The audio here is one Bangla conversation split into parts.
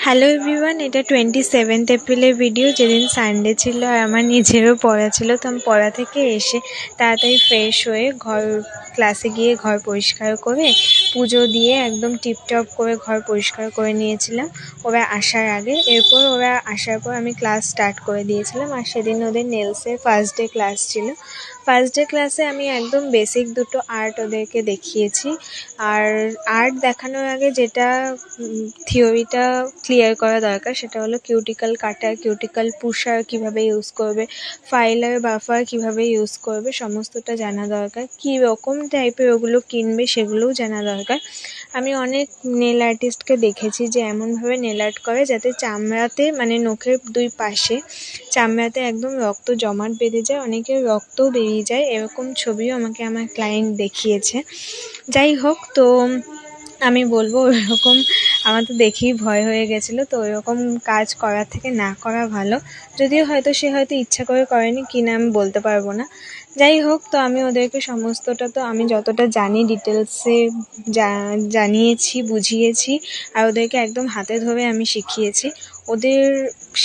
হ্যালো এভরিওয়ান, এটা 27 এপ্রিলের ভিডিও, যেদিন সানডে ছিল আর আমার নিজেরও পড়া ছিল। তো আমি পড়া থেকে এসে তাড়াতাড়ি ফ্রেশ হয়ে ক্লাসে গিয়ে ঘর পরিষ্কার করে পুজো দিয়ে একদম টিপটপ করে ঘর পরিষ্কার করে নিয়েছিলাম ওরা আসার আগে। এরপর ওরা আসার পর আমি ক্লাস স্টার্ট করে দিয়েছিলাম। আর সেদিন ওদের নেলসের ফার্স্ট ডে ক্লাস ছিল। ফার্স্ট ডে ক্লাসে আমি একদম বেসিক দুটো আর্ট ওদেরকে দেখিয়েছি। আর আর্ট দেখানোর আগে যেটা থিওরিটা ক্লিয়ার করা দরকার সেটা হলো কিউটিক্যাল কাটার, কিউটিক্যাল পুশার কীভাবে ইউজ করবে, ফাইলার বাফার কীভাবে ইউজ করবে, সমস্তটা জানা দরকার। কী রকম টাইপের ওগুলো কিনবে সেগুলোও জানা দরকার। আমি অনেক নেল আর্টিস্টকে দেখেছি যে এমনভাবে নেল আর্ট করে যাতে চামড়াতে, মানে নখের দুই পাশে চামড়াতে একদম রক্ত জমাট বেঁধে যায়, অনেকের রক্তও বেরিয়ে যায়। এরকম ছবিও আমাকে আমার ক্লায়েন্ট দেখিয়েছে। যাই হোক, তো আমি বলবো ওরকম আমার তো দেখেই ভয় হয়ে গেছিলো। তো ওইরকম কাজ করার থেকে না করা ভালো। যদিও হয়তো সে ইচ্ছা করে করেনি কি না আমি বলতে পারবো না। যাই হোক, তো আমি ওদেরকে সমস্তটা, তো আমি যতটা জানি ডিটেলসে জানিয়েছি, বুঝিয়েছি। আর ওদেরকে একদম হাতে ধরে আমি শিখিয়েছি। ওদের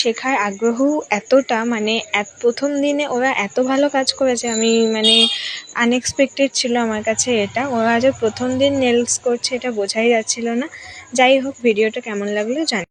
শেখার আগ্রহ এতটা, মানে প্রথম দিনে ওরা এত ভালো কাজ করেছে, আমি আনএক্সপেক্টেড ছিল আমার কাছে এটা। ওরা যে প্রথম দিন নেলস করছে এটা বোঝাই যাচ্ছিল না। যাই হোক, ভিডিওটা কেমন লাগলো জানি।